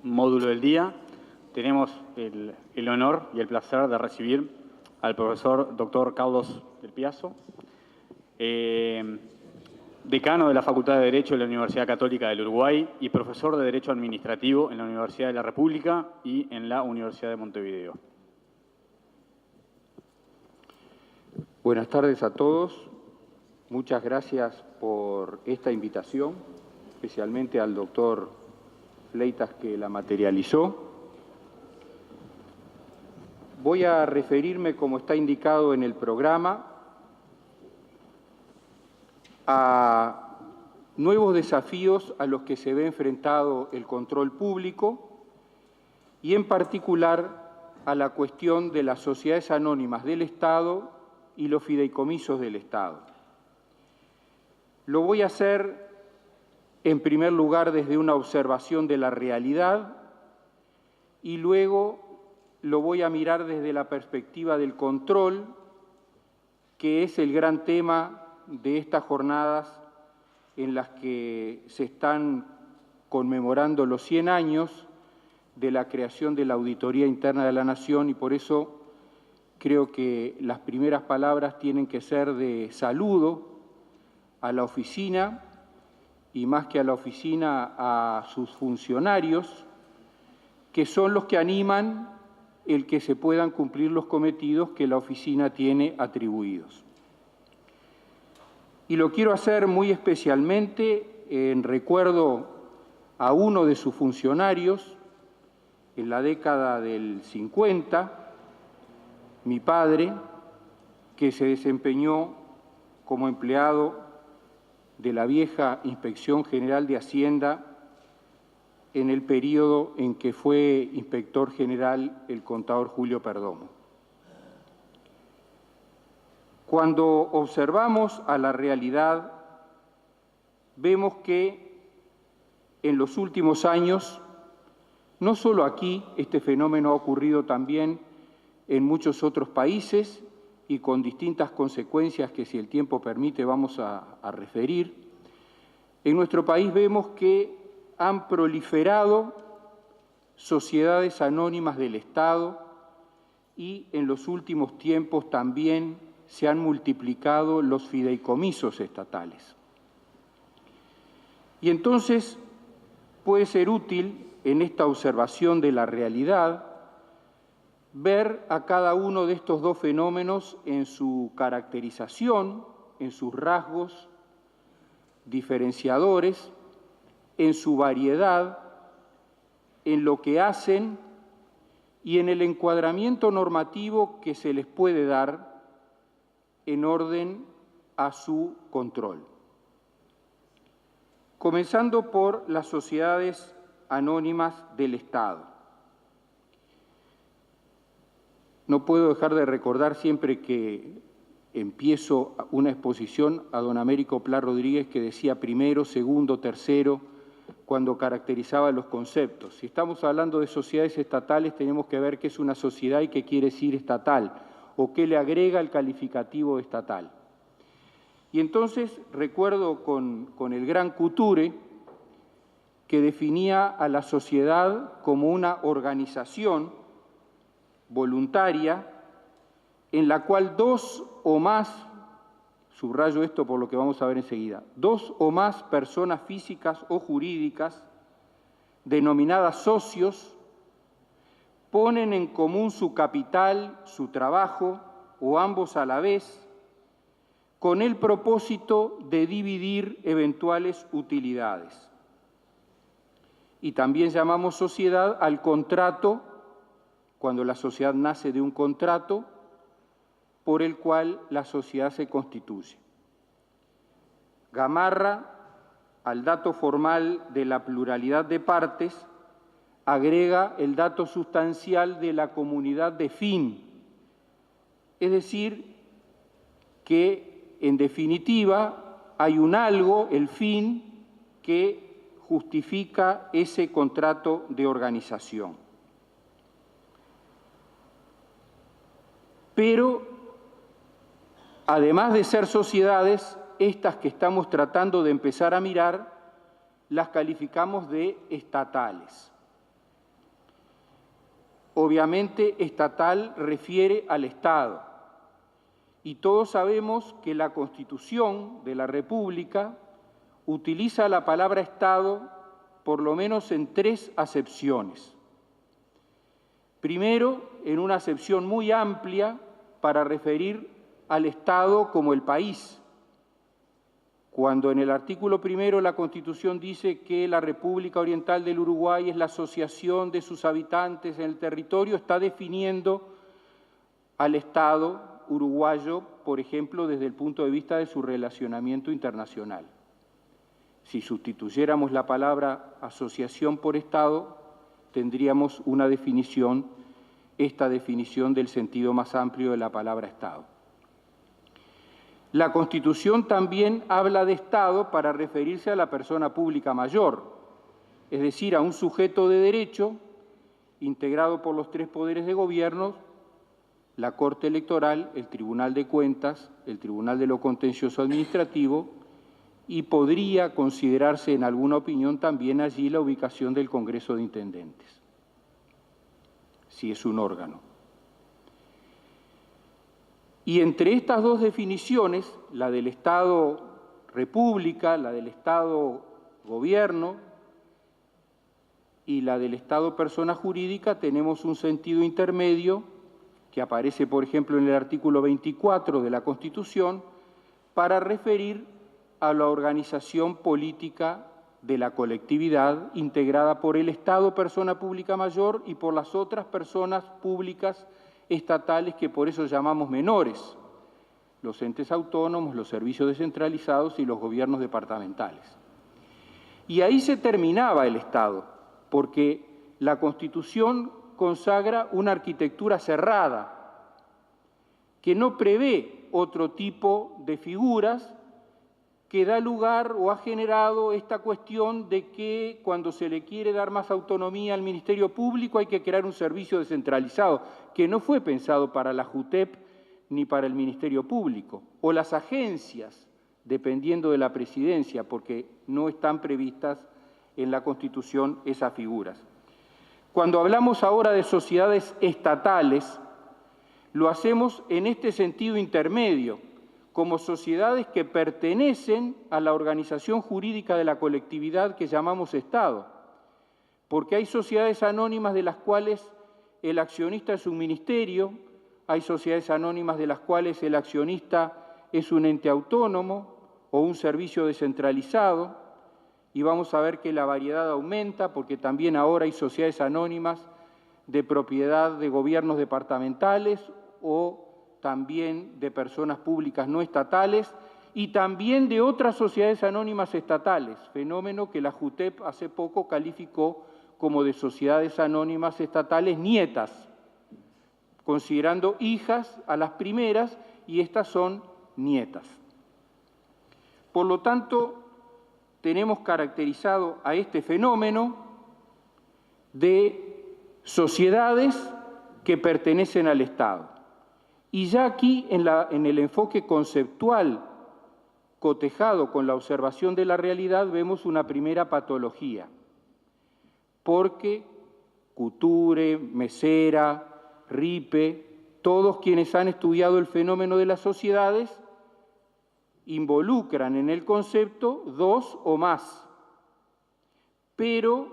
módulo del día. Tenemos el honor y el placer de recibir al profesor Dr. Carlos del Piazzo, decano de la Facultad de Derecho de la Universidad Católica del Uruguay y profesor de Derecho Administrativo en la Universidad de la República y en la Universidad de Montevideo. Buenas tardes a todos. Muchas gracias por esta invitación, especialmente al doctor Fleitas que la materializó. Voy a referirme, como está indicado en el programa, a nuevos desafíos a los que se ve enfrentado el control público y, en particular, a la cuestión de las sociedades anónimas del Estado y los fideicomisos del Estado. Lo voy a hacer, en primer lugar, desde una observación de la realidad y luego lo voy a mirar desde la perspectiva del control, que es el gran tema de estas jornadas en las que se están conmemorando los 100 años de la creación de la Auditoría Interna de la Nación, y por eso creo que las primeras palabras tienen que ser de saludo a la oficina, y más que a la oficina, a sus funcionarios, que son los que animan el que se puedan cumplir los cometidos que la oficina tiene atribuidos. Y lo quiero hacer muy especialmente en recuerdo a uno de sus funcionarios en la década del 50, mi padre, que se desempeñó como empleado de la vieja Inspección General de Hacienda en el periodo en que fue inspector general el contador Julio Perdomo. Cuando observamos a la realidad, vemos que en los últimos años, no solo aquí, este fenómeno ha ocurrido también en muchos otros países y con distintas consecuencias que, si el tiempo permite, vamos a referir. En nuestro país vemos que han proliferado sociedades anónimas del Estado y en los últimos tiempos también se han multiplicado los fideicomisos estatales. Y entonces puede ser útil en esta observación de la realidad ver a cada uno de estos dos fenómenos en su caracterización, en sus rasgos diferenciadores, en su variedad, en lo que hacen y en el encuadramiento normativo que se les puede dar en orden a su control. Comenzando por las sociedades anónimas del Estado. No puedo dejar de recordar siempre que empiezo una exposición a don Américo Pla Rodríguez, que decía primero, segundo, tercero, cuando caracterizaba los conceptos. Si estamos hablando de sociedades estatales, tenemos que ver qué es una sociedad y qué quiere decir estatal, o qué le agrega el calificativo estatal. Y entonces recuerdo con el gran Couture, que definía a la sociedad como una organización voluntaria en la cual dos o más, subrayo esto por lo que vamos a ver enseguida, dos o más personas físicas o jurídicas, denominadas socios, ponen en común su capital, su trabajo, o ambos a la vez, con el propósito de dividir eventuales utilidades. Y también llamamos sociedad al contrato, cuando la sociedad nace de un contrato, por el cual la sociedad se constituye. Gamarra, al dato formal de la pluralidad de partes, agrega el dato sustancial de la comunidad de fin, es decir, que en definitiva hay un algo, el fin, que justifica ese contrato de organización. Pero, además de ser sociedades, estas que estamos tratando de empezar a mirar, las calificamos de estatales. obviamente estatal refiere al Estado. Y todos sabemos que la Constitución de la República utiliza la palabra Estado por lo menos en 3 acepciones. Primero, en una acepción muy amplia para referir al Estado como el país, cuando en el artículo 1 la Constitución dice que la República Oriental del Uruguay es la asociación de sus habitantes en el territorio, está definiendo al Estado uruguayo, por ejemplo, desde el punto de vista de su relacionamiento internacional. Si sustituyéramos la palabra asociación por Estado, tendríamos una definición, esta definición del sentido más amplio de la palabra Estado. La Constitución también habla de Estado para referirse a la persona pública mayor, es decir, a un sujeto de derecho integrado por los 3 poderes de gobierno, la Corte Electoral, el Tribunal de Cuentas, el Tribunal de lo Contencioso Administrativo, y podría considerarse en alguna opinión también allí la ubicación del Congreso de Intendentes, si es un órgano. Y entre estas 2 definiciones, la del Estado República, la del Estado Gobierno y la del Estado Persona Jurídica, tenemos un sentido intermedio que aparece, por ejemplo, en el artículo 24 de la Constitución, para referir a la organización política de la colectividad integrada por el Estado Persona Pública Mayor y por las otras personas públicas estatales que por eso llamamos menores, los entes autónomos, los servicios descentralizados y los gobiernos departamentales. Y ahí se terminaba el Estado, porque la Constitución consagra una arquitectura cerrada que no prevé otro tipo de figuras, que da lugar o ha generado esta cuestión de que cuando se le quiere dar más autonomía al Ministerio Público hay que crear un servicio descentralizado, que no fue pensado para la JUTEP ni para el Ministerio Público, o las agencias, dependiendo de la presidencia, porque no están previstas en la Constitución esas figuras. Cuando hablamos ahora de sociedades estatales, lo hacemos en este sentido intermedio, como sociedades que pertenecen a la organización jurídica de la colectividad que llamamos Estado, porque hay sociedades anónimas de las cuales el accionista es un ministerio, hay sociedades anónimas de las cuales el accionista es un ente autónomo o un servicio descentralizado, y vamos a ver que la variedad aumenta porque también ahora hay sociedades anónimas de propiedad de gobiernos departamentales o también de personas públicas no estatales y también de otras sociedades anónimas estatales, fenómeno que la JUTEP hace poco calificó como de sociedades anónimas estatales nietas, considerando hijas a las primeras y estas son nietas. Por lo tanto, tenemos caracterizado a este fenómeno de sociedades que pertenecen al Estado. Y ya aquí, en el enfoque conceptual cotejado con la observación de la realidad, vemos una primera patología, porque Couture, Mesera, Ripe, todos quienes han estudiado el fenómeno de las sociedades, involucran en el concepto 2 o más, pero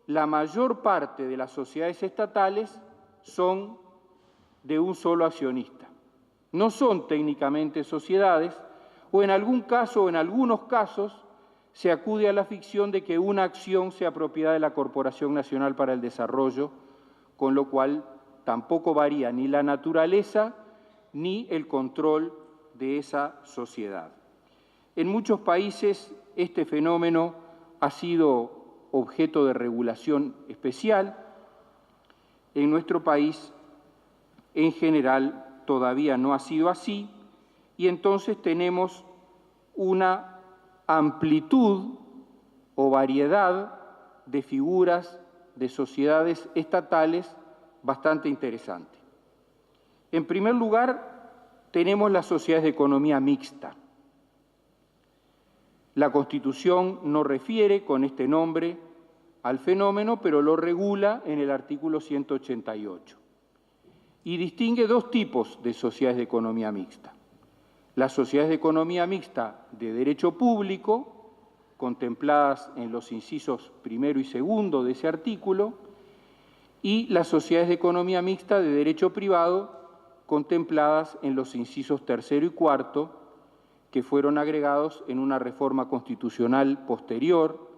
la mayor parte de las sociedades estatales son de un solo accionista. No son técnicamente sociedades, o en algún caso o en algunos casos se acude a la ficción de que una acción sea propiedad de la Corporación Nacional para el Desarrollo, con lo cual tampoco varía ni la naturaleza ni el control de esa sociedad. En muchos países este fenómeno ha sido objeto de regulación especial. En nuestro país, en general, todavía no ha sido así, y entonces tenemos una amplitud o variedad de figuras de sociedades estatales bastante interesante. En primer lugar, tenemos las sociedades de economía mixta. La Constitución no refiere con este nombre al fenómeno, pero lo regula en el artículo 188. Y distingue dos tipos de sociedades de economía mixta. Las sociedades de economía mixta de derecho público, contempladas en los incisos primero y segundo de ese artículo, y las sociedades de economía mixta de derecho privado, contempladas en los incisos tercero y cuarto, que fueron agregados en una reforma constitucional posterior,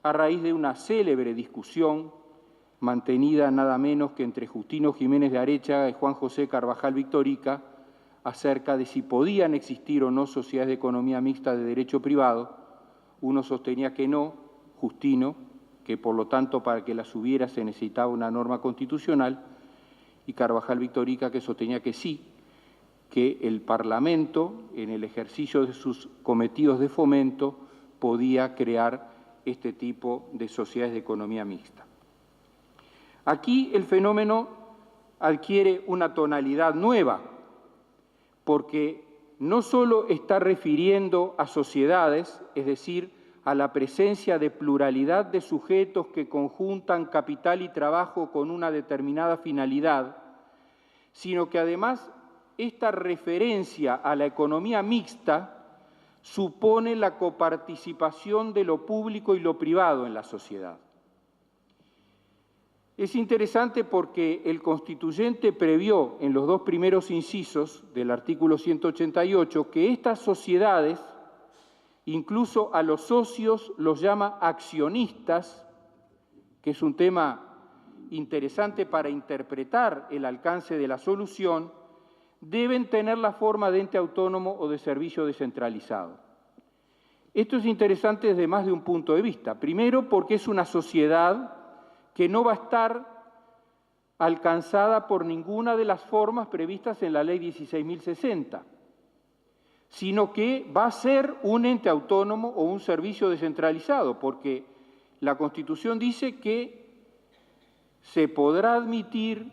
a raíz de una célebre discusión mantenida nada menos que entre Justino Jiménez de Arechaga y Juan José Carvajal Victorica, acerca de si podían existir o no sociedades de economía mixta de derecho privado. Uno sostenía que no, Justino, que por lo tanto para que las hubiera se necesitaba una norma constitucional, y Carvajal Victorica, que sostenía que sí, que el Parlamento, en el ejercicio de sus cometidos de fomento, podía crear este tipo de sociedades de economía mixta. Aquí el fenómeno adquiere una tonalidad nueva, porque no solo está refiriendo a sociedades, es decir, a la presencia de pluralidad de sujetos que conjuntan capital y trabajo con una determinada finalidad, sino que además esta referencia a la economía mixta supone la coparticipación de lo público y lo privado en la sociedad. Es interesante porque el constituyente previó en los dos primeros incisos del artículo 188 que estas sociedades, incluso a los socios los llama accionistas, que es un tema interesante para interpretar el alcance de la solución, deben tener la forma de ente autónomo o de servicio descentralizado. Esto es interesante desde más de un punto de vista. Primero, porque es una sociedad que no va a estar alcanzada por ninguna de las formas previstas en la Ley 16.060, sino que va a ser un ente autónomo o un servicio descentralizado, porque la Constitución dice que se podrá admitir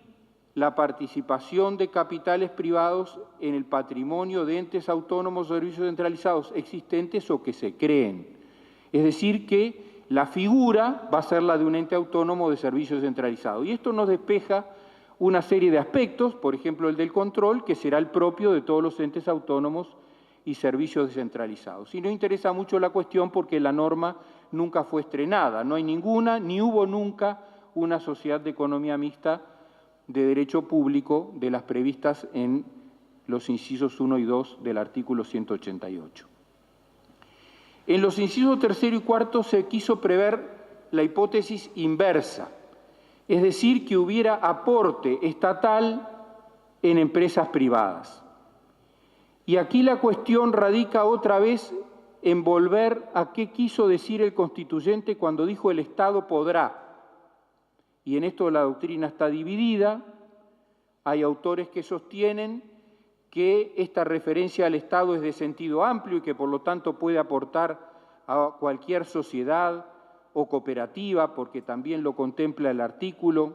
la participación de capitales privados en el patrimonio de entes autónomos o servicios centralizados existentes o que se creen. Es decir, que la figura va a ser la de un ente autónomo de servicios centralizados. Y esto nos despeja una serie de aspectos, por ejemplo el del control, que será el propio de todos los entes autónomos y servicios descentralizados. Y nos interesa mucho la cuestión porque la norma nunca fue estrenada. No hay ninguna, ni hubo nunca una sociedad de economía mixta de derecho público de las previstas en los incisos 1 y 2 del artículo 188. En los incisos tercero y cuarto se quiso prever la hipótesis inversa, es decir, que hubiera aporte estatal en empresas privadas. Y aquí la cuestión radica otra vez en volver a qué quiso decir el constituyente cuando dijo el Estado podrá. Y en esto la doctrina está dividida. Hay autores que sostienen que esta referencia al Estado es de sentido amplio y que por lo tanto puede aportar a cualquier sociedad o cooperativa, porque también lo contempla el artículo,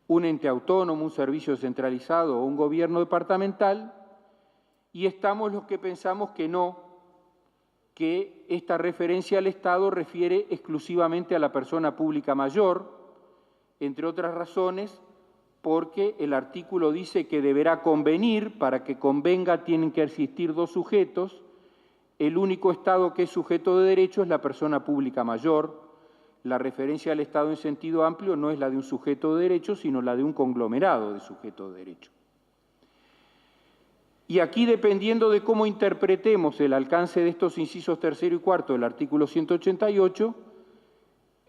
un ente autónomo, un servicio centralizado o un gobierno departamental, y estamos los que pensamos que no, que esta referencia al Estado refiere exclusivamente a la persona pública mayor, entre otras razones, porque el artículo dice que deberá convenir, para que convenga tienen que existir dos sujetos, el único Estado que es sujeto de derecho es la persona pública mayor. La referencia al Estado en sentido amplio no es la de un sujeto de derecho, sino la de un conglomerado de sujetos de derecho. Y aquí, dependiendo de cómo interpretemos el alcance de estos incisos tercero y cuarto del artículo 188,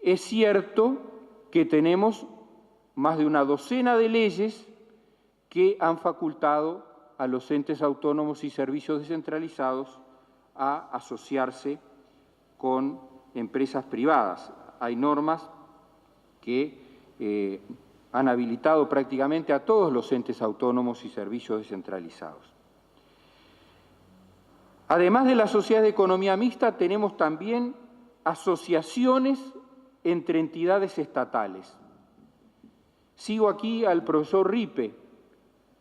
es cierto que tenemos más de una docena de leyes que han facultado a los entes autónomos y servicios descentralizados a asociarse con empresas privadas. Hay normas que han habilitado prácticamente a todos los entes autónomos y servicios descentralizados. Además de la sociedad de economía mixta, tenemos también asociaciones entre entidades estatales. Sigo aquí al profesor Ripe,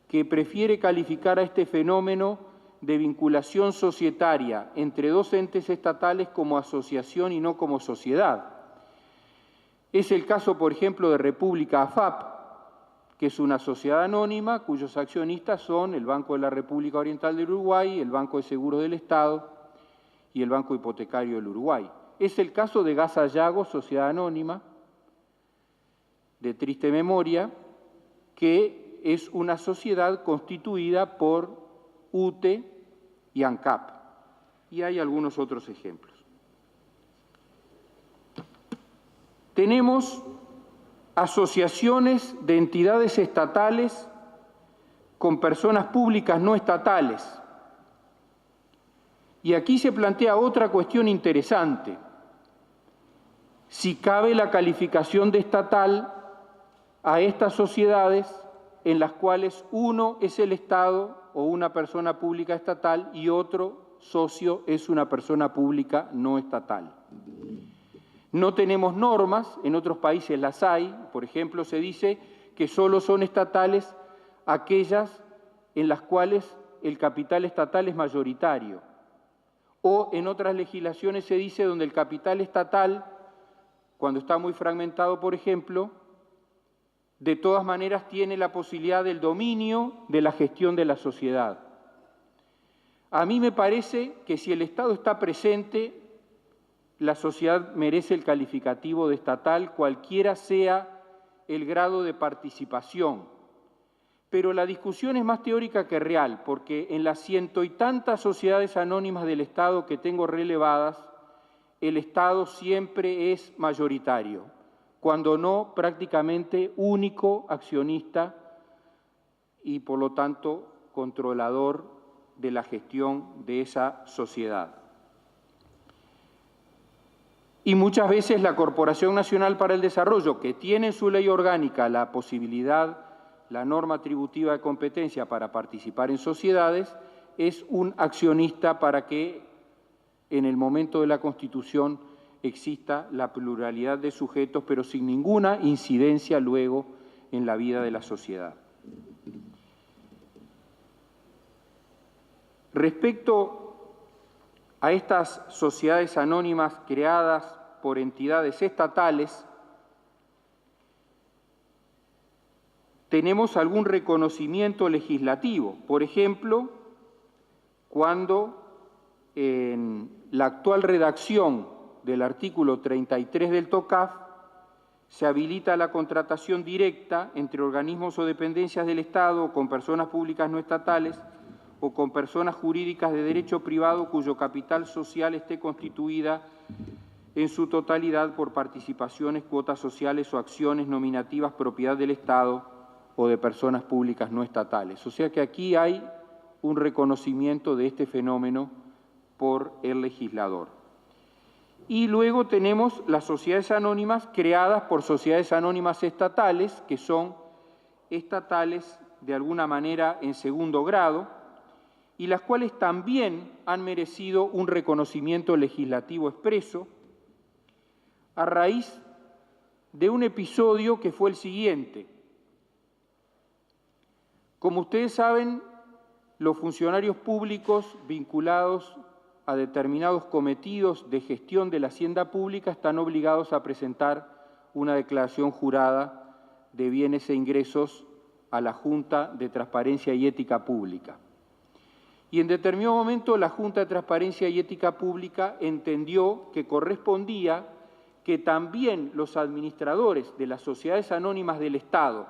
que prefiere calificar a este fenómeno de vinculación societaria entre dos entes estatales como asociación y no como sociedad. Es el caso, por ejemplo, de República AFAP, que es una sociedad anónima cuyos accionistas son el Banco de la República Oriental del Uruguay, el Banco de Seguros del Estado y el Banco Hipotecario del Uruguay. Es el caso de Gas Ayago, sociedad anónima, de triste memoria, que es una sociedad constituida por UTE y ANCAP. Y hay algunos otros ejemplos. Tenemos asociaciones de entidades estatales con personas públicas no estatales. Y aquí se plantea otra cuestión interesante. Si cabe la calificación de estatal a estas sociedades en las cuales uno es el Estado o una persona pública estatal y otro socio es una persona pública no estatal. No tenemos normas, en otros países las hay, por ejemplo, se dice que solo son estatales aquellas en las cuales el capital estatal es mayoritario. O en otras legislaciones se dice donde el capital estatal, cuando está muy fragmentado, por ejemplo, de todas maneras tiene la posibilidad del dominio de la gestión de la sociedad. A mí me parece que si el Estado está presente, la sociedad merece el calificativo de estatal, cualquiera sea el grado de participación. Pero la discusión es más teórica que real, porque en las ciento y tantas sociedades anónimas del Estado que tengo relevadas, el Estado siempre es mayoritario, cuando no prácticamente único accionista y por lo tanto controlador de la gestión de esa sociedad. Y muchas veces la Corporación Nacional para el Desarrollo, que tiene en su ley orgánica la posibilidad, la norma tributiva de competencia para participar en sociedades, es un accionista para que en el momento de la Constitución exista la pluralidad de sujetos, pero sin ninguna incidencia luego en la vida de la sociedad. Respecto a estas sociedades anónimas creadas por entidades estatales, tenemos algún reconocimiento legislativo. Por ejemplo, cuando en la actual redacción del artículo 33 del TOCAF se habilita la contratación directa entre organismos o dependencias del Estado o con personas públicas no estatales o con personas jurídicas de derecho privado cuyo capital social esté constituida en su totalidad por participaciones, cuotas sociales o acciones nominativas propiedad del Estado o de personas públicas no estatales. O sea que aquí hay un reconocimiento de este fenómeno por el legislador. Y luego tenemos las sociedades anónimas creadas por sociedades anónimas estatales, que son estatales de alguna manera en segundo grado, y las cuales también han merecido un reconocimiento legislativo expreso a raíz de un episodio que fue el siguiente. Como ustedes saben, los funcionarios públicos vinculados a determinados cometidos de gestión de la hacienda pública están obligados a presentar una declaración jurada de bienes e ingresos a la Junta de Transparencia y Ética Pública. Y en determinado momento la Junta de Transparencia y Ética Pública entendió que correspondía que también los administradores de las sociedades anónimas del Estado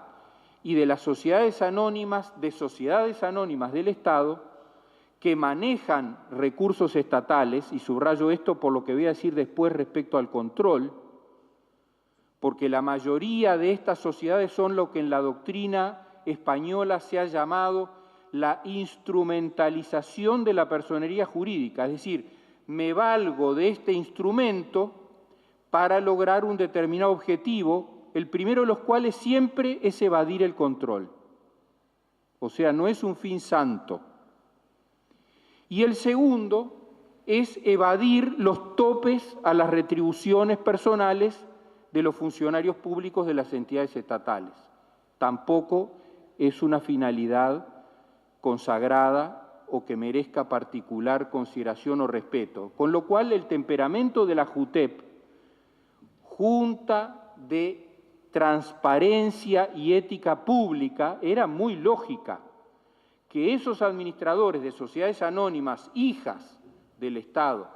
y de las sociedades anónimas del Estado que manejan recursos estatales, y subrayo esto por lo que voy a decir después respecto al control, porque la mayoría de estas sociedades son lo que en la doctrina española se ha llamado la instrumentalización de la personería jurídica, es decir, me valgo de este instrumento para lograr un determinado objetivo, el primero de los cuales siempre es evadir el control. O sea, no es un fin santo. Y el segundo es evadir los topes a las retribuciones personales de los funcionarios públicos de las entidades estatales. Tampoco es una finalidad consagrada o que merezca particular consideración o respeto. Con lo cual el temperamento de la JUTEP, Junta de transparencia y ética pública era muy lógica, que esos administradores de sociedades anónimas, hijas del Estado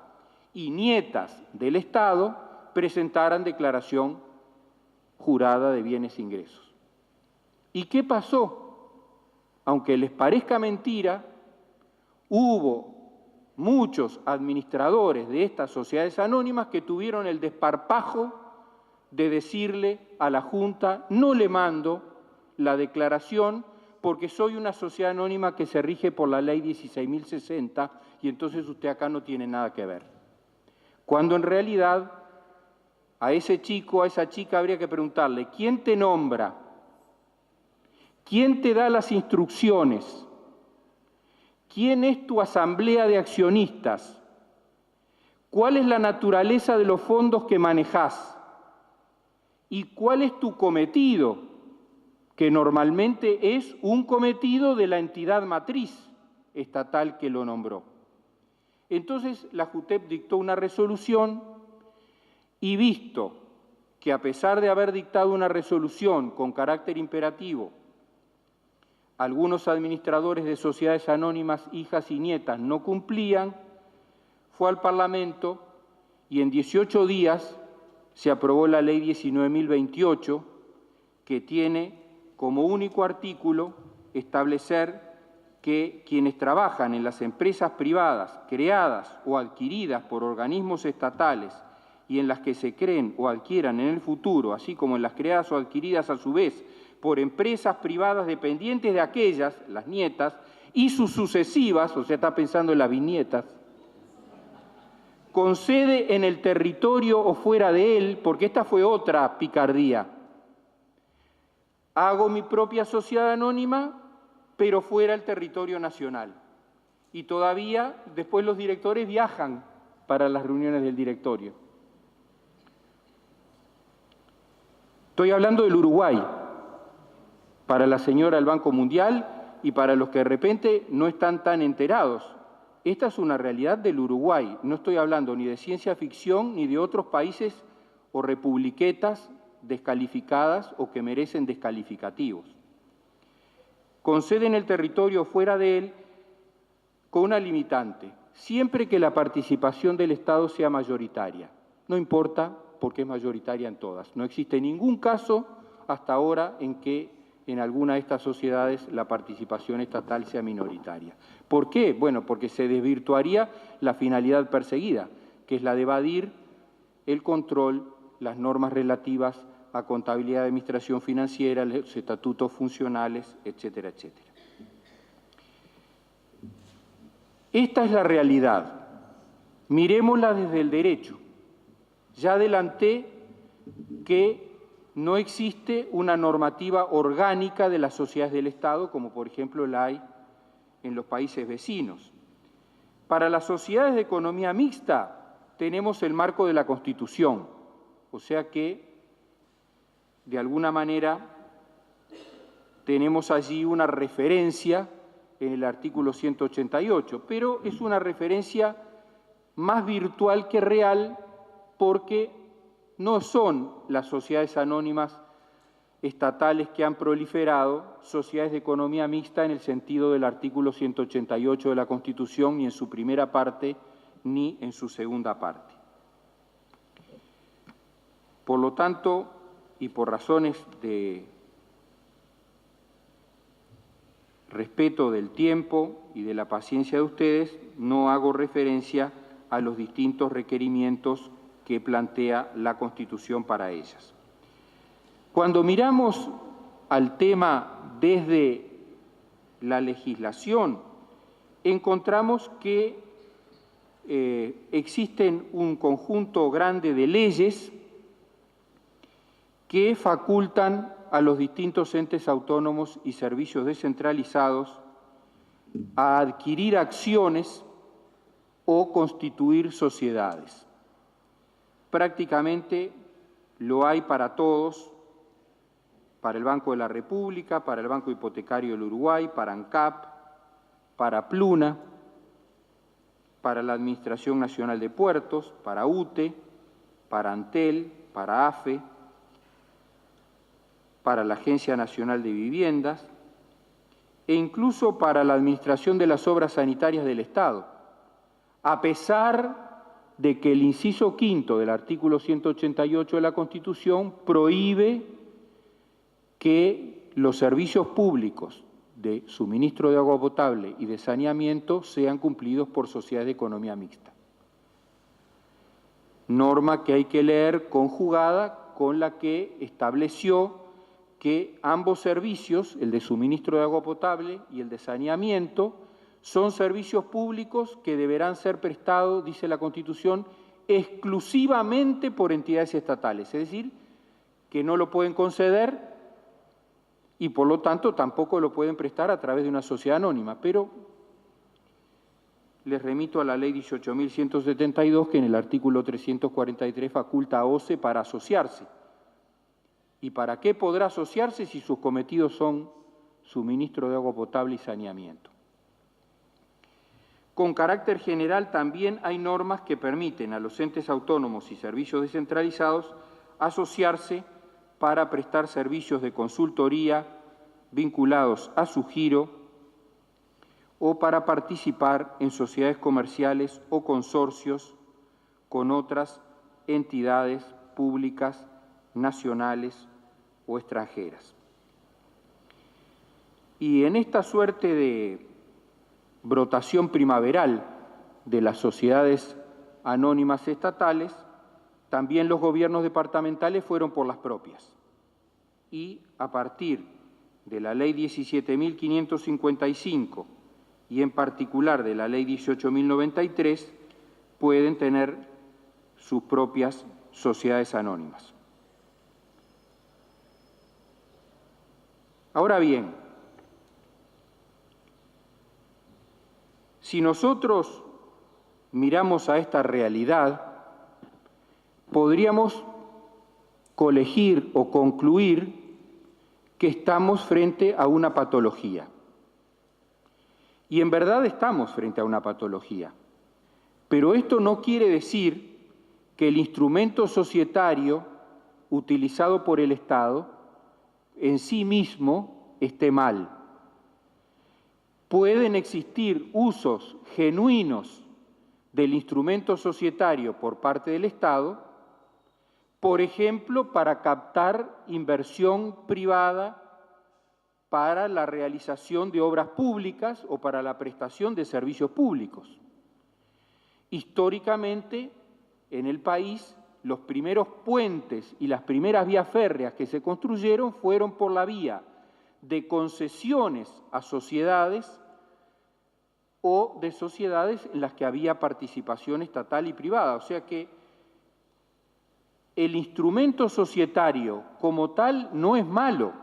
y nietas del Estado, presentaran declaración jurada de bienes e ingresos. ¿Y qué pasó? Aunque les parezca mentira, hubo muchos administradores de estas sociedades anónimas que tuvieron el desparpajo de decirle a la Junta: no le mando la declaración porque soy una sociedad anónima que se rige por la ley 16.060 y entonces usted acá no tiene nada que ver. Cuando en realidad a ese chico, a esa chica habría que preguntarle: ¿quién te nombra? ¿Quién te da las instrucciones? ¿Quién es tu asamblea de accionistas? ¿Cuál es la naturaleza de los fondos que manejás? ¿Y cuál es tu cometido? Que normalmente es un cometido de la entidad matriz estatal que lo nombró. Entonces la JUTEP dictó una resolución y, visto que a pesar de haber dictado una resolución con carácter imperativo, algunos administradores de sociedades anónimas, hijas y nietas, no cumplían, fue al Parlamento y en 18 días se aprobó la Ley 19.028, que tiene como único artículo establecer que quienes trabajan en las empresas privadas creadas o adquiridas por organismos estatales y en las que se creen o adquieran en el futuro, así como en las creadas o adquiridas a su vez por empresas privadas dependientes de aquellas, las nietas, y sus sucesivas, o sea, está pensando en las bisnietas, con sede en el territorio o fuera de él, porque esta fue otra picardía. Hago mi propia sociedad anónima, pero fuera del territorio nacional. Y todavía después los directores viajan para las reuniones del directorio. Estoy hablando del Uruguay, para la señora del Banco Mundial y para los que de repente no están tan enterados. Esta es una realidad del Uruguay. No estoy hablando ni de ciencia ficción ni de otros países o republiquetas descalificadas o que merecen descalificativos. Con sede en el territorio o fuera de él, con una limitante: siempre que la participación del Estado sea mayoritaria. No importa porque es mayoritaria en todas. No existe ningún caso hasta ahora en que en alguna de estas sociedades la participación estatal sea minoritaria. ¿Por qué? Bueno, porque se desvirtuaría la finalidad perseguida, que es la de evadir el control, las normas relativas a contabilidad y administración financiera, los estatutos funcionales, etcétera, etcétera. Esta es la realidad. Mirémosla desde el derecho. Ya adelanté que no existe una normativa orgánica de las sociedades del Estado, como por ejemplo la hay en los países vecinos. Para las sociedades de economía mixta tenemos el marco de la Constitución, o sea que de alguna manera tenemos allí una referencia en el artículo 188, pero es una referencia más virtual que real porque no son las sociedades anónimas estatales que han proliferado sociedades de economía mixta en el sentido del artículo 188 de la Constitución, ni en su primera parte ni en su segunda parte. Por lo tanto, y por razones de respeto del tiempo y de la paciencia de ustedes, no hago referencia a los distintos requerimientos que plantea la Constitución para ellas. Cuando miramos al tema desde la legislación, encontramos que existen un conjunto grande de leyes que facultan a los distintos entes autónomos y servicios descentralizados a adquirir acciones o constituir sociedades. Prácticamente lo hay para todos, para el Banco de la República, para el Banco Hipotecario del Uruguay, para ANCAP, para Pluna, para la Administración Nacional de Puertos, para UTE, para ANTEL, para AFE, para la Agencia Nacional de Viviendas e incluso para la Administración de las Obras Sanitarias del Estado, a pesar de que el inciso quinto del artículo 188 de la Constitución prohíbe que los servicios públicos de suministro de agua potable y de saneamiento sean cumplidos por sociedades de economía mixta. Norma que hay que leer conjugada con la que estableció que ambos servicios, el de suministro de agua potable y el de saneamiento, son servicios públicos que deberán ser prestados, dice la Constitución, exclusivamente por entidades estatales, es decir, que no lo pueden conceder y por lo tanto tampoco lo pueden prestar a través de una sociedad anónima. Pero les remito a la Ley 18.172, que en el artículo 343 faculta a OCE para asociarse. ¿Y para qué podrá asociarse si sus cometidos son suministro de agua potable y saneamiento? Con carácter general también hay normas que permiten a los entes autónomos y servicios descentralizados asociarse para prestar servicios de consultoría vinculados a su giro o para participar en sociedades comerciales o consorcios con otras entidades públicas, nacionales o extranjeras. Y en esta suerte de brotación primaveral de las sociedades anónimas estatales, también los gobiernos departamentales fueron por las propias. Y a partir de la Ley 17.555 y en particular de la Ley 18.093, pueden tener sus propias sociedades anónimas. Ahora bien, si nosotros miramos a esta realidad, podríamos colegir o concluir que estamos frente a una patología. Y en verdad estamos frente a una patología. Pero esto no quiere decir que el instrumento societario utilizado por el Estado en sí mismo esté mal. Pueden existir usos genuinos del instrumento societario por parte del Estado, por ejemplo, para captar inversión privada para la realización de obras públicas o para la prestación de servicios públicos. Históricamente, en el país, los primeros puentes y las primeras vías férreas que se construyeron fueron por la vía de concesiones a sociedades o de sociedades en las que había participación estatal y privada. O sea que el instrumento societario como tal no es malo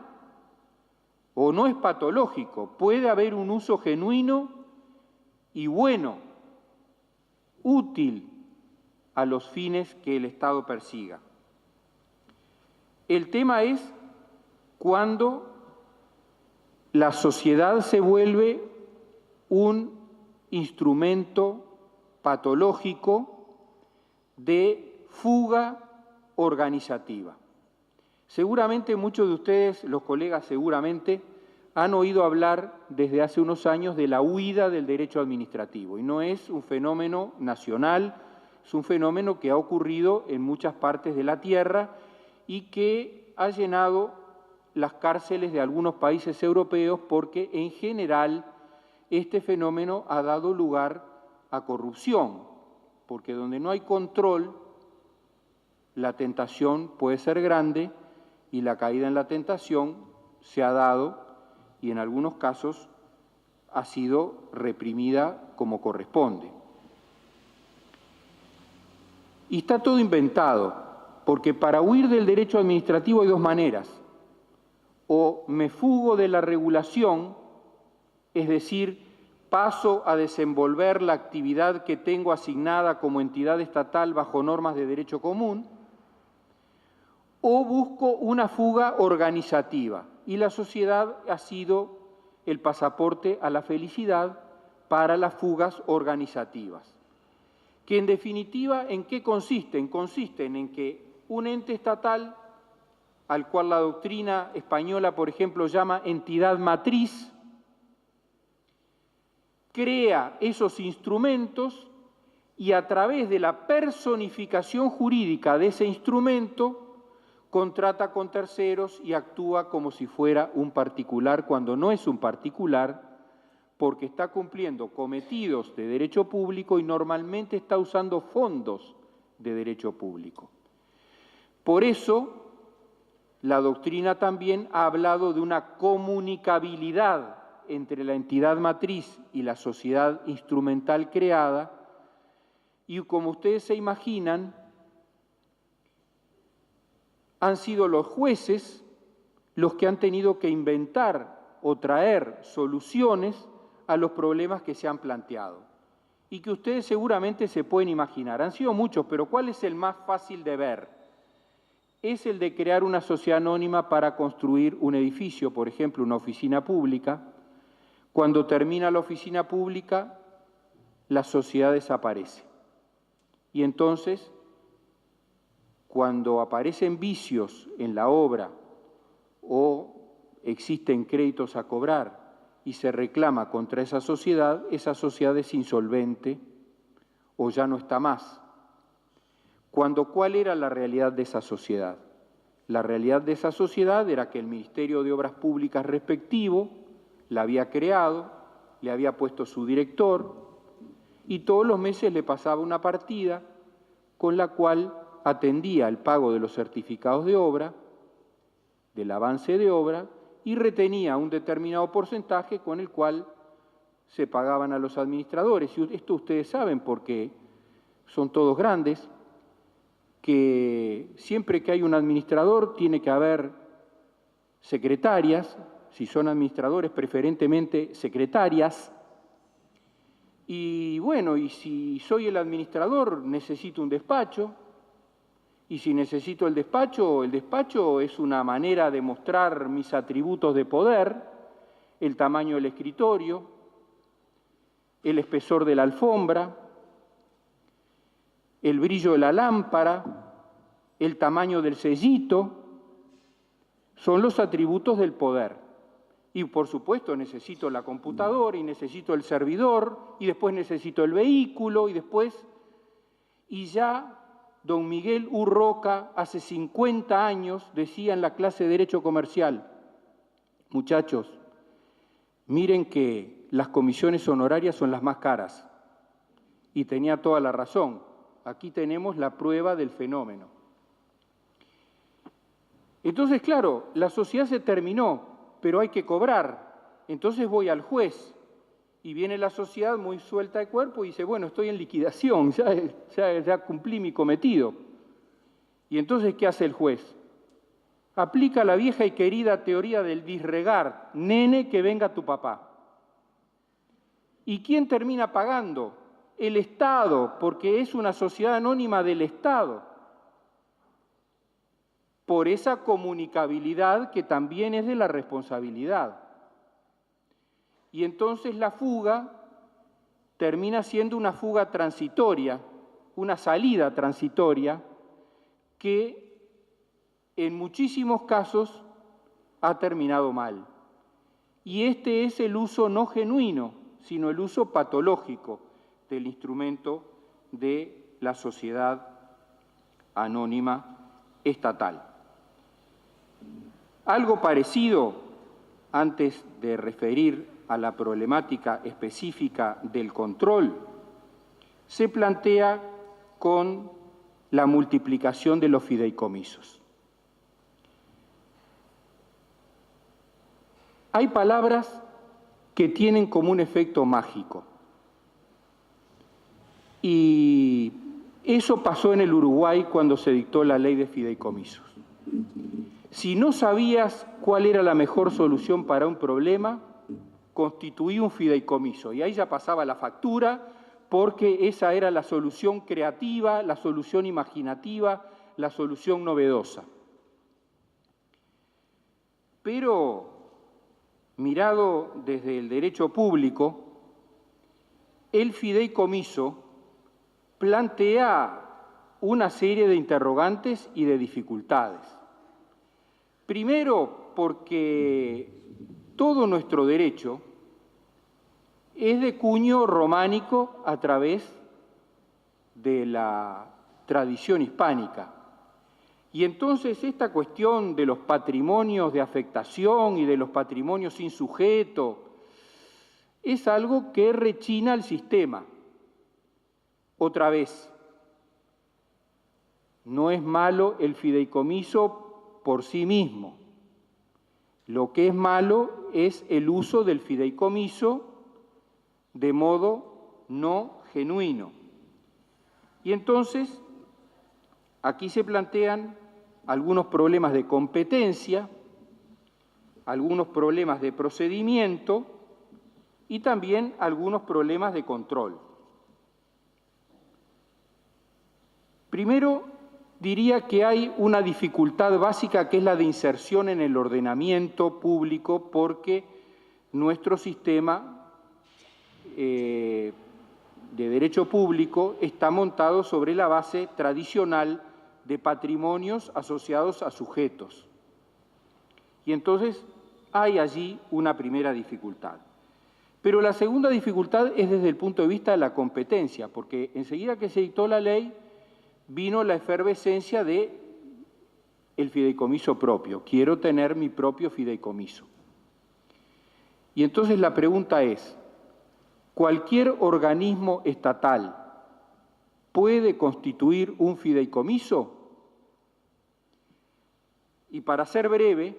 o no es patológico. Puede haber un uso genuino y bueno, útil a los fines que el Estado persiga. El tema es cuando la sociedad se vuelve un instrumento patológico de fuga organizativa. Seguramente muchos de ustedes, los colegas seguramente, han oído hablar desde hace unos años de la huida del derecho administrativo. Y no es un fenómeno nacional, es un fenómeno que ha ocurrido en muchas partes de la tierra y que ha llenado las cárceles de algunos países europeos porque en general este fenómeno ha dado lugar a corrupción, porque donde no hay control, la tentación puede ser grande y la caída en la tentación se ha dado y en algunos casos ha sido reprimida como corresponde. Y está todo inventado, porque para huir del derecho administrativo hay dos maneras. O me fugo de la regulación, es decir, paso a desenvolver la actividad que tengo asignada como entidad estatal bajo normas de derecho común, o busco una fuga organizativa. Y la sociedad ha sido el pasaporte a la felicidad para las fugas organizativas. Que en definitiva, ¿en qué consisten? Consisten en que un ente estatal al cual la doctrina española, por ejemplo, llama entidad matriz, crea esos instrumentos y a través de la personificación jurídica de ese instrumento contrata con terceros y actúa como si fuera un particular cuando no es un particular, porque está cumpliendo cometidos de derecho público y normalmente está usando fondos de derecho público. Por eso, la doctrina también ha hablado de una comunicabilidad entre la entidad matriz y la sociedad instrumental creada, y como ustedes se imaginan, han sido los jueces los que han tenido que inventar o traer soluciones a los problemas que se han planteado y que ustedes seguramente se pueden imaginar. Han sido muchos, pero ¿cuál es el más fácil de ver? Es el de crear una sociedad anónima para construir un edificio, por ejemplo, una oficina pública. Cuando termina la oficina pública, la sociedad desaparece. Y entonces, cuando aparecen vicios en la obra o existen créditos a cobrar y se reclama contra esa sociedad es insolvente o ya no está más. ¿Cuál era la realidad de esa sociedad? La realidad de esa sociedad era que el Ministerio de Obras Públicas respectivo la había creado, le había puesto su director y todos los meses le pasaba una partida con la cual atendía el pago de los certificados de obra, del avance de obra, y retenía un determinado porcentaje con el cual se pagaban a los administradores. Y esto ustedes saben porque son todos grandes, que siempre que hay un administrador tiene que haber secretarias, si son administradores preferentemente secretarias, y bueno, y si soy el administrador necesito un despacho, y si necesito el despacho es una manera de mostrar mis atributos de poder, el tamaño del escritorio, el espesor de la alfombra, el brillo de la lámpara, el tamaño del sellito, son los atributos del poder. Y por supuesto necesito la computadora y necesito el servidor y después necesito el vehículo y ya don Miguel Urroca hace 50 años decía en la clase de Derecho Comercial, muchachos, miren que las comisiones honorarias son las más caras. Y tenía toda la razón. Aquí tenemos la prueba del fenómeno. Entonces, claro, la sociedad se terminó, pero hay que cobrar. Entonces voy al juez y viene la sociedad muy suelta de cuerpo y dice, bueno, estoy en liquidación, ya cumplí mi cometido. Y entonces, ¿qué hace el juez? Aplica la vieja y querida teoría del disregard, nene, que venga tu papá. ¿Y quién termina pagando? El Estado, porque es una sociedad anónima del Estado, por esa comunicabilidad que también es de la responsabilidad. Y entonces la fuga termina siendo una fuga transitoria, una salida transitoria, que en muchísimos casos ha terminado mal. Y este es el uso no genuino, sino el uso patológico del instrumento de la sociedad anónima estatal. Algo parecido, antes de referir a la problemática específica del control, se plantea con la multiplicación de los fideicomisos. Hay palabras que tienen como un efecto mágico. Y eso pasó en el Uruguay cuando se dictó la ley de fideicomisos. Si no sabías cuál era la mejor solución para un problema, constituí un fideicomiso y ahí ya pasaba la factura porque esa era la solución creativa, la solución imaginativa, la solución novedosa. Pero mirado desde el derecho público, el fideicomiso plantea una serie de interrogantes y de dificultades. Primero, porque todo nuestro derecho es de cuño románico a través de la tradición hispánica. Y entonces esta cuestión de los patrimonios de afectación y de los patrimonios sin sujeto es algo que rechina al sistema. Otra vez, no es malo el fideicomiso por sí mismo. Lo que es malo es el uso del fideicomiso de modo no genuino. Y entonces, aquí se plantean algunos problemas de competencia, algunos problemas de procedimiento y también algunos problemas de control. Primero, diría que hay una dificultad básica que es la de inserción en el ordenamiento público, porque nuestro sistema de derecho público está montado sobre la base tradicional de patrimonios asociados a sujetos. Y entonces hay allí una primera dificultad. Pero la segunda dificultad es desde el punto de vista de la competencia, porque enseguida que se dictó la ley vino la efervescencia de el fideicomiso propio. Quiero tener mi propio fideicomiso. Y entonces la pregunta es, ¿cualquier organismo estatal puede constituir un fideicomiso? Y para ser breve,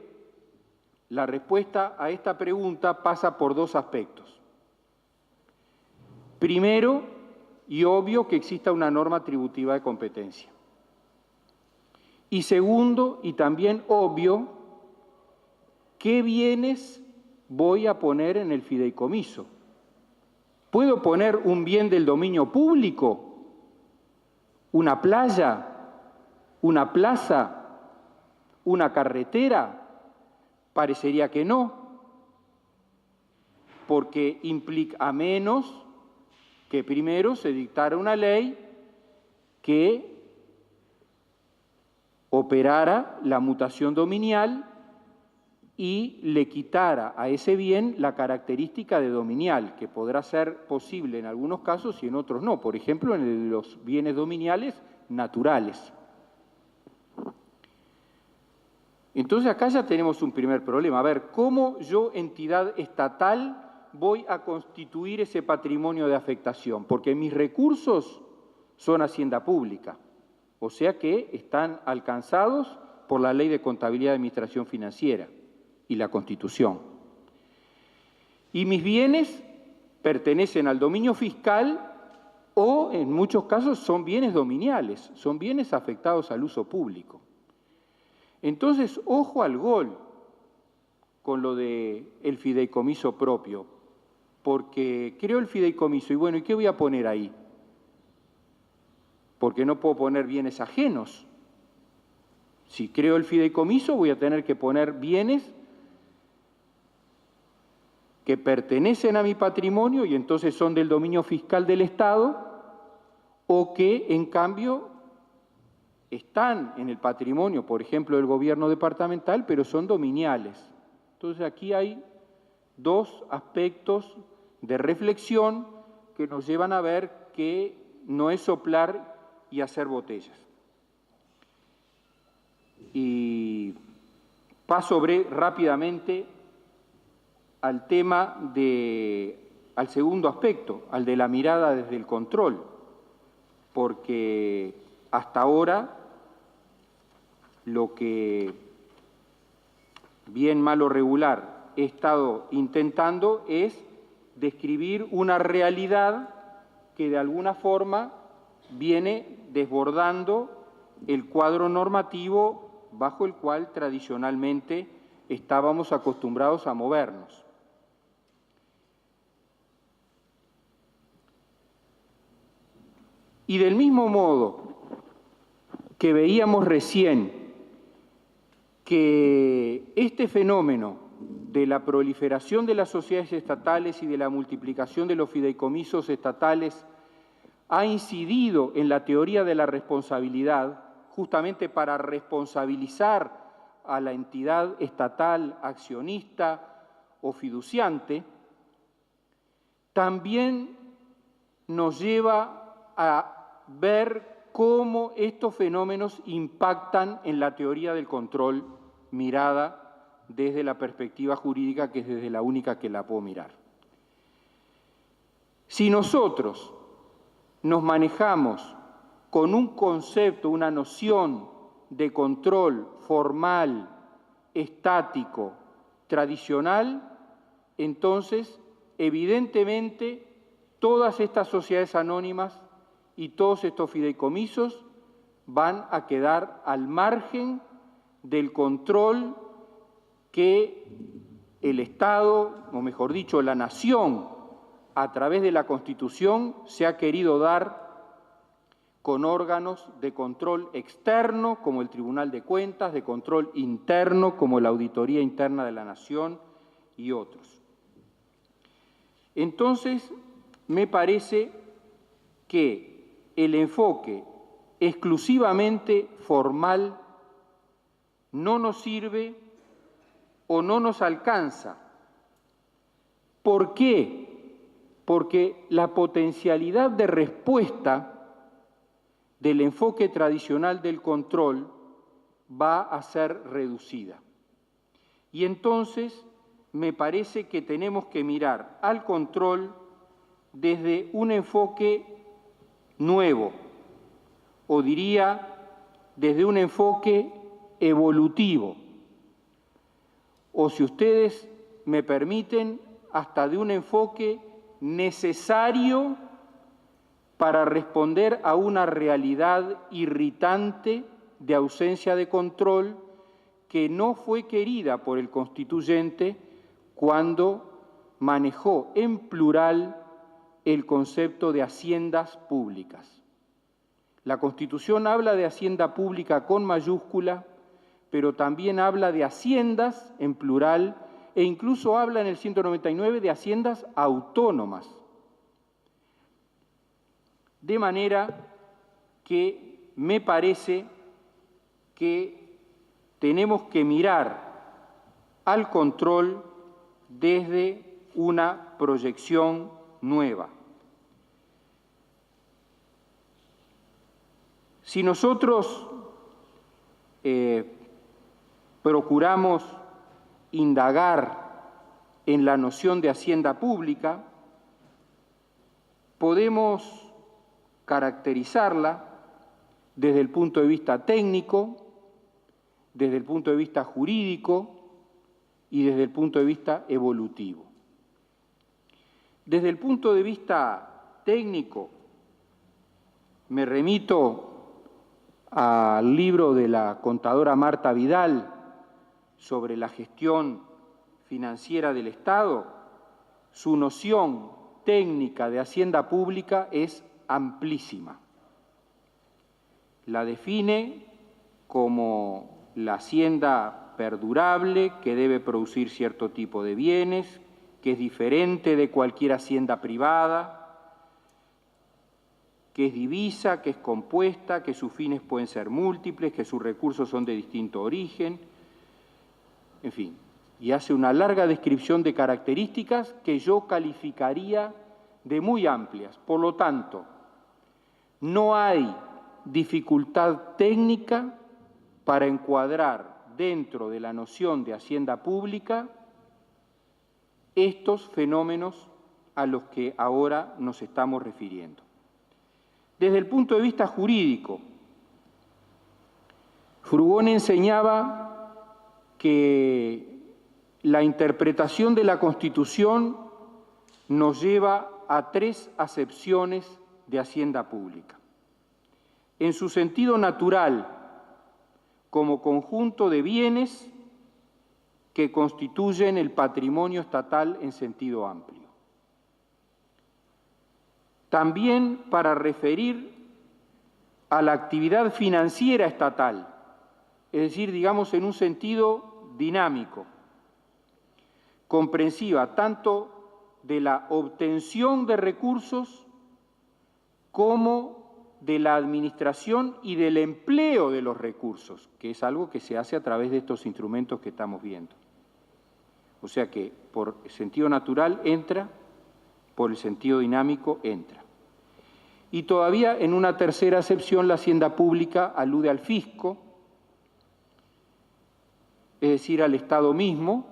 la respuesta a esta pregunta pasa por dos aspectos. Primero, y obvio, que exista una norma tributiva de competencia. Y segundo, y también obvio, ¿qué bienes voy a poner en el fideicomiso? ¿Puedo poner un bien del dominio público? ¿Una playa? ¿Una plaza? ¿Una carretera? Parecería que no, porque implica, a menos que primero se dictara una ley que operara la mutación dominial y le quitara a ese bien la característica de dominial, que podrá ser posible en algunos casos y en otros no, por ejemplo, en los bienes dominiales naturales. Entonces acá ya tenemos un primer problema. A ver, ¿cómo yo, entidad estatal, voy a constituir ese patrimonio de afectación? Porque mis recursos son hacienda pública, o sea que están alcanzados por la Ley de Contabilidad y Administración Financiera y la Constitución. Y mis bienes pertenecen al dominio fiscal o, en muchos casos, son bienes dominiales, son bienes afectados al uso público. Entonces, ojo al gol con lo del fideicomiso propio, porque creo el fideicomiso y bueno, ¿y qué voy a poner ahí? Porque no puedo poner bienes ajenos. Si creo el fideicomiso voy a tener que poner bienes que pertenecen a mi patrimonio y entonces son del dominio fiscal del Estado, o que en cambio están en el patrimonio, por ejemplo, del gobierno departamental, pero son dominiales. Entonces aquí hay dos aspectos de reflexión que nos llevan a ver que no es soplar y hacer botellas. Y paso rápidamente al tema al segundo aspecto, al de la mirada desde el control, porque hasta ahora lo que, bien, mal o regular, he estado intentando es describir una realidad que de alguna forma viene desbordando el cuadro normativo bajo el cual tradicionalmente estábamos acostumbrados a movernos. Y del mismo modo que veíamos recién que este fenómeno de la proliferación de las sociedades estatales y de la multiplicación de los fideicomisos estatales ha incidido en la teoría de la responsabilidad, justamente para responsabilizar a la entidad estatal accionista o fiduciante, también nos lleva a ver cómo estos fenómenos impactan en la teoría del control mirada desde la perspectiva jurídica, que es desde la única que la puedo mirar. Si nosotros nos manejamos con un concepto, una noción de control formal, estático, tradicional, entonces, evidentemente, todas estas sociedades anónimas y todos estos fideicomisos van a quedar al margen del control que el Estado, o mejor dicho, la nación, a través de la Constitución, se ha querido dar con órganos de control externo, como el Tribunal de Cuentas, de control interno, como la Auditoría Interna de la Nación y otros. Entonces, me parece que el enfoque exclusivamente formal no nos sirve o no nos alcanza. ¿Por qué? Porque la potencialidad de respuesta del enfoque tradicional del control va a ser reducida. Y entonces me parece que tenemos que mirar al control desde un enfoque nuevo, o diría desde un enfoque evolutivo, o si ustedes me permiten, hasta de un enfoque necesario para responder a una realidad irritante de ausencia de control que no fue querida por el constituyente cuando manejó en plural el concepto de haciendas públicas. La Constitución habla de hacienda pública con mayúscula, pero también habla de haciendas en plural e incluso habla en el 199 de haciendas autónomas. De manera que me parece que tenemos que mirar al control desde una proyección nueva. Si nosotros procuramos indagar en la noción de hacienda pública, podemos caracterizarla desde el punto de vista técnico, desde el punto de vista jurídico y desde el punto de vista evolutivo. Desde el punto de vista técnico, me remito al libro de la contadora Marta Vidal sobre la gestión financiera del Estado. Su noción técnica de hacienda pública es amplísima. La define como la hacienda perdurable que debe producir cierto tipo de bienes, que es diferente de cualquier hacienda privada, que es divisa, que es compuesta, que sus fines pueden ser múltiples, que sus recursos son de distinto origen, en fin, y hace una larga descripción de características que yo calificaría de muy amplias. Por lo tanto, no hay dificultad técnica para encuadrar dentro de la noción de hacienda pública estos fenómenos a los que ahora nos estamos refiriendo. Desde el punto de vista jurídico, Frugón enseñaba que la interpretación de la Constitución nos lleva a tres acepciones de hacienda pública. En su sentido natural, como conjunto de bienes que constituyen el patrimonio estatal en sentido amplio. También para referir a la actividad financiera estatal, es decir, digamos en un sentido dinámico, comprensiva tanto de la obtención de recursos como de la administración y del empleo de los recursos, que es algo que se hace a través de estos instrumentos que estamos viendo. O sea que por sentido natural entra, por el sentido dinámico entra. Y todavía en una tercera acepción la hacienda pública alude al fisco, es decir, al Estado mismo,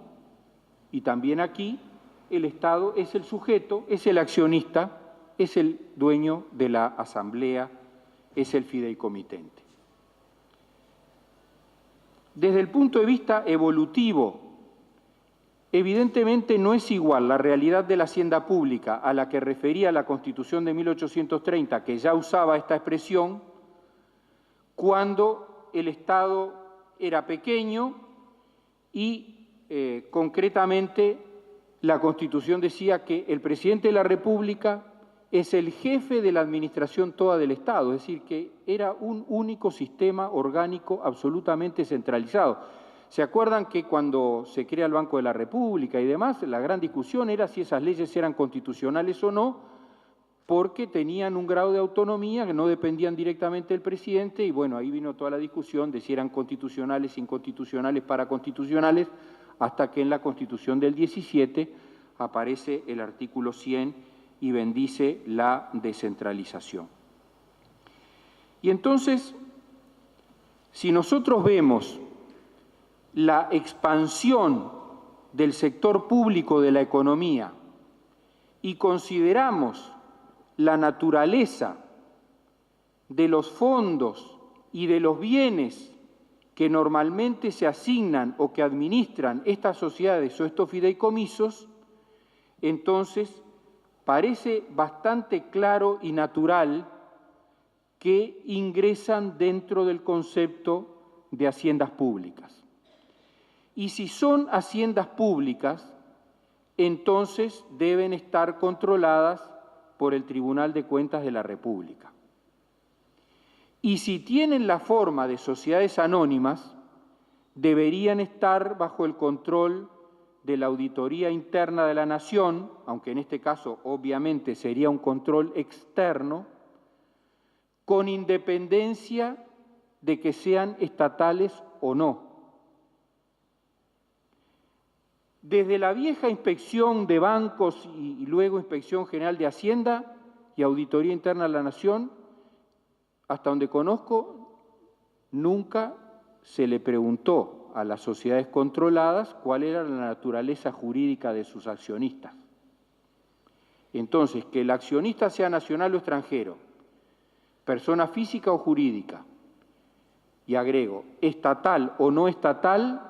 y también aquí el Estado es el sujeto, es el accionista, es el dueño de la asamblea, es el fideicomitente. Desde el punto de vista evolutivo, evidentemente no es igual la realidad de la hacienda pública a la que refería la Constitución de 1830, que ya usaba esta expresión, cuando el Estado era pequeño y concretamente la Constitución decía que el presidente de la República es el jefe de la administración toda del Estado, es decir, que era un único sistema orgánico absolutamente centralizado. ¿Se acuerdan que cuando se crea el Banco de la República y demás, la gran discusión era si esas leyes eran constitucionales o no, porque tenían un grado de autonomía que no dependían directamente del presidente, y bueno, ahí vino toda la discusión de si eran constitucionales, inconstitucionales, paraconstitucionales, hasta que en la Constitución del 17 aparece el artículo 100 y bendice la descentralización. Y entonces, si nosotros vemos la expansión del sector público de la economía y consideramos la naturaleza de los fondos y de los bienes que normalmente se asignan o que administran estas sociedades o estos fideicomisos, entonces parece bastante claro y natural que ingresan dentro del concepto de haciendas públicas. Y si son haciendas públicas, entonces deben estar controladas por el Tribunal de Cuentas de la República. Y si tienen la forma de sociedades anónimas, deberían estar bajo el control de la Auditoría Interna de la Nación, aunque en este caso obviamente sería un control externo, con independencia de que sean estatales o no. Desde la vieja inspección de bancos y luego Inspección General de Hacienda y Auditoría Interna de la Nación, hasta donde conozco, nunca se le preguntó a las sociedades controladas cuál era la naturaleza jurídica de sus accionistas. Entonces, que el accionista sea nacional o extranjero, persona física o jurídica, y agrego, estatal o no estatal,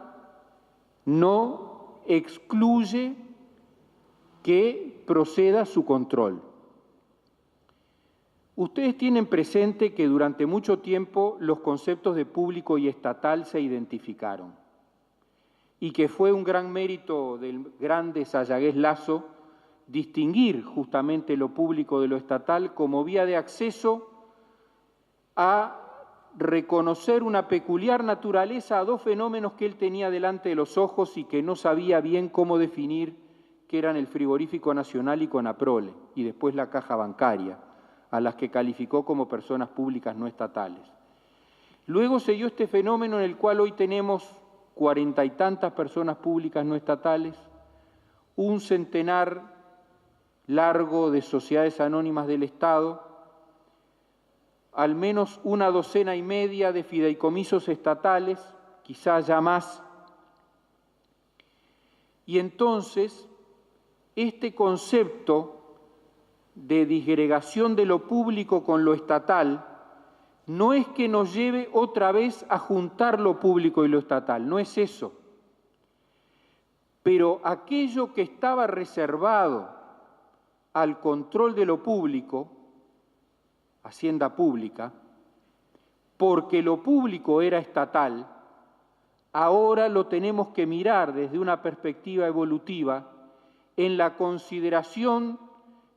no excluye que proceda su control. Ustedes tienen presente que durante mucho tiempo los conceptos de público y estatal se identificaron y que fue un gran mérito del grande Sayagués Lazo distinguir justamente lo público de lo estatal como vía de acceso a reconocer una peculiar naturaleza a dos fenómenos que él tenía delante de los ojos y que no sabía bien cómo definir, que eran el Frigorífico Nacional y Conaprole, y después la Caja Bancaria, a las que calificó como personas públicas no estatales. Luego se dio este fenómeno en el cual hoy tenemos 40 y tantas personas públicas no estatales, un centenar largo de sociedades anónimas del Estado, al menos una docena y media de fideicomisos estatales, quizá ya más. Y entonces, este concepto de disgregación de lo público con lo estatal no es que nos lleve otra vez a juntar lo público y lo estatal, no es eso. Pero aquello que estaba reservado al control de lo público, hacienda pública, porque lo público era estatal, ahora lo tenemos que mirar desde una perspectiva evolutiva en la consideración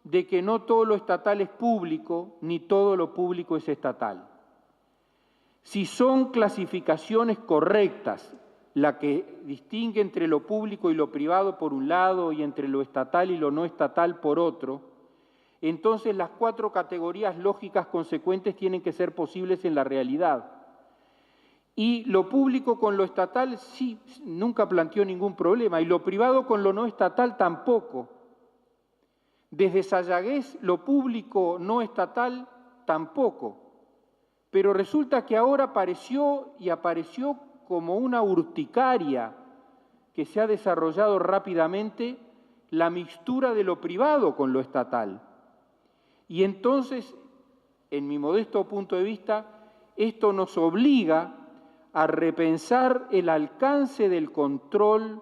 de que no todo lo estatal es público, ni todo lo público es estatal. Si son clasificaciones correctas, la que distingue entre lo público y lo privado por un lado y entre lo estatal y lo no estatal por otro, entonces las 4 categorías lógicas consecuentes tienen que ser posibles en la realidad. Y lo público con lo estatal sí, nunca planteó ningún problema, y lo privado con lo no estatal tampoco. Desde Sayagués, lo público no estatal tampoco. Pero resulta que ahora apareció como una urticaria que se ha desarrollado rápidamente la mixtura de lo privado con lo estatal. Y entonces, en mi modesto punto de vista, esto nos obliga a repensar el alcance del control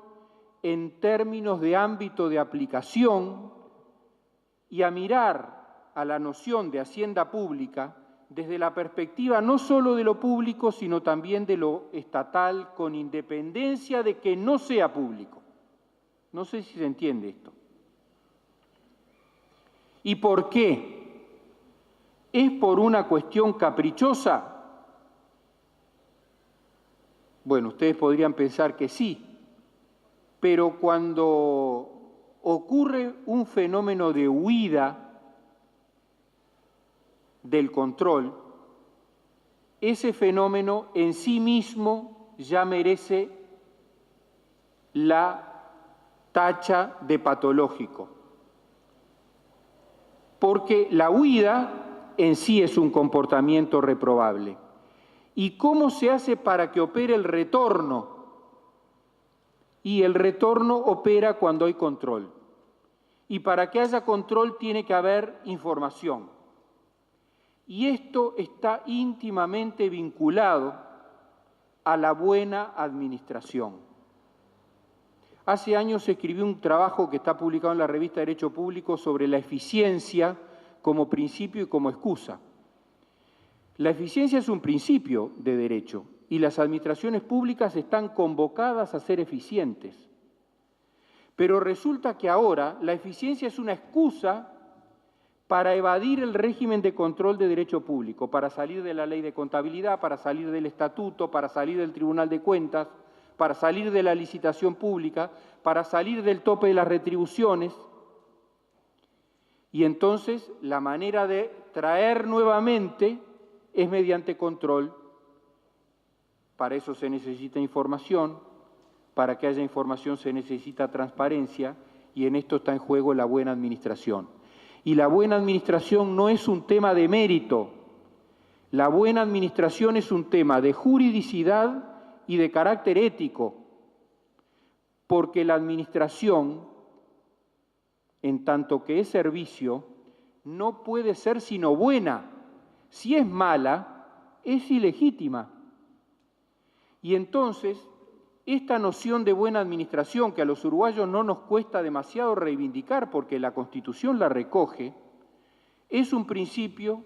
en términos de ámbito de aplicación y a mirar a la noción de hacienda pública desde la perspectiva no solo de lo público, sino también de lo estatal, con independencia de que no sea público. No sé si se entiende esto. ¿Y por qué? ¿Es por una cuestión caprichosa? Bueno, ustedes podrían pensar que sí, pero cuando ocurre un fenómeno de huida del control, ese fenómeno en sí mismo ya merece la tacha de patológico, porque la huida en sí es un comportamiento reprobable. ¿Y cómo se hace para que opere el retorno? Y el retorno opera cuando hay control. Y para que haya control tiene que haber información. Y esto está íntimamente vinculado a la buena administración. Hace años se escribió un trabajo que está publicado en la revista Derecho Público sobre la eficiencia como principio y como excusa. La eficiencia es un principio de derecho y las administraciones públicas están convocadas a ser eficientes. Pero resulta que ahora la eficiencia es una excusa para evadir el régimen de control de derecho público, para salir de la ley de contabilidad, para salir del estatuto, para salir del Tribunal de Cuentas, para salir de la licitación pública, para salir del tope de las retribuciones. Y entonces la manera de traer nuevamente es mediante control. Para eso se necesita información, para que haya información se necesita transparencia y en esto está en juego la buena administración. Y la buena administración no es un tema de mérito, la buena administración es un tema de juridicidad y de carácter ético, porque la administración, en tanto que es servicio, no puede ser sino buena. Si es mala, es ilegítima. Y entonces, esta noción de buena administración, que a los uruguayos no nos cuesta demasiado reivindicar porque la Constitución la recoge, es un principio,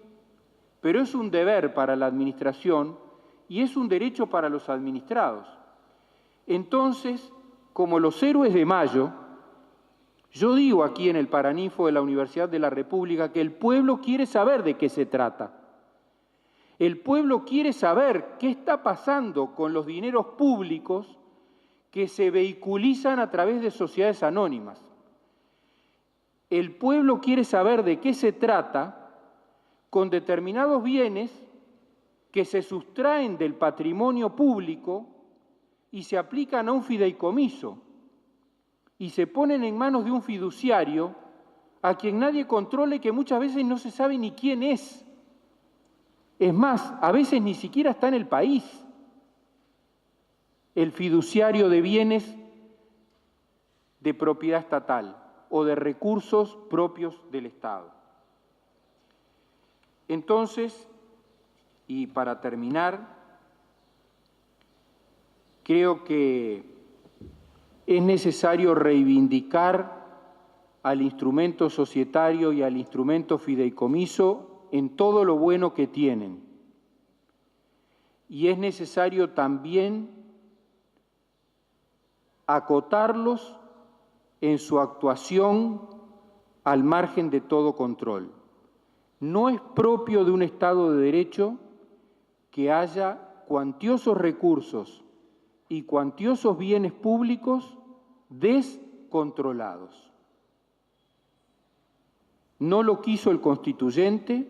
pero es un deber para la administración y es un derecho para los administrados. Entonces, como los héroes de Mayo, yo digo aquí en el Paraninfo de la Universidad de la República que el pueblo quiere saber de qué se trata. El pueblo quiere saber qué está pasando con los dineros públicos que se vehiculizan a través de sociedades anónimas. El pueblo quiere saber de qué se trata con determinados bienes que se sustraen del patrimonio público y se aplican a un fideicomiso y se ponen en manos de un fiduciario a quien nadie controle, que muchas veces no se sabe ni quién es. Es más, a veces ni siquiera está en el país el fiduciario de bienes de propiedad estatal o de recursos propios del Estado. Entonces, y para terminar, creo que es necesario reivindicar al instrumento societario y al instrumento fideicomiso en todo lo bueno que tienen. Y es necesario también acotarlos en su actuación al margen de todo control. No es propio de un Estado de Derecho que haya cuantiosos recursos y cuantiosos bienes públicos descontrolados. No lo quiso el constituyente,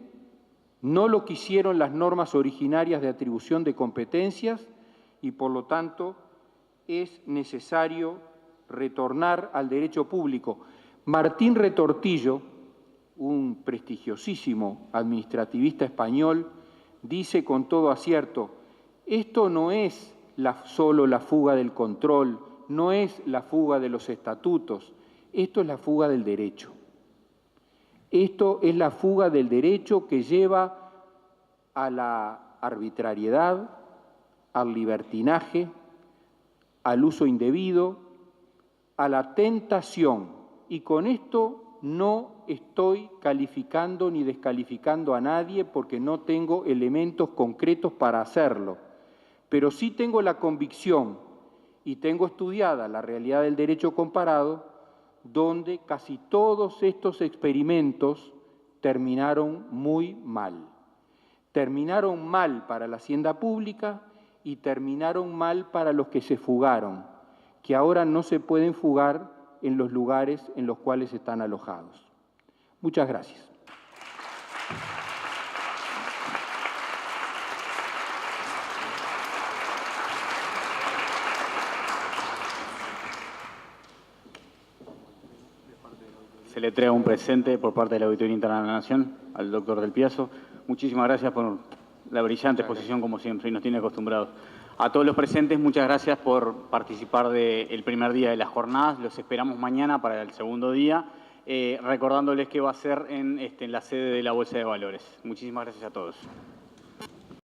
no lo quisieron las normas originarias de atribución de competencias y, por lo tanto, es necesario retornar al derecho público. Martín Retortillo, un prestigiosísimo administrativista español, dice con todo acierto: esto no es solo la fuga del control, no es la fuga de los estatutos, esto es la fuga del derecho. Esto es la fuga del derecho que lleva a la arbitrariedad, al libertinaje, al uso indebido, a la tentación. Y con esto no estoy calificando ni descalificando a nadie porque no tengo elementos concretos para hacerlo, pero sí tengo la convicción y tengo estudiada la realidad del derecho comparado, donde casi todos estos experimentos terminaron muy mal. Terminaron mal para la hacienda pública y terminaron mal para los que se fugaron, que ahora no se pueden fugar en los lugares en los cuales están alojados. Muchas gracias. Se le entrega un presente por parte de la Auditoría Interna de la Nación al doctor Del Piazo. Muchísimas gracias por la brillante exposición, como siempre, y nos tiene acostumbrados. A todos los presentes, muchas gracias por participar del primer día de las jornadas. Los esperamos mañana para el segundo día, recordándoles que va a ser en la sede de la Bolsa de Valores. Muchísimas gracias a todos.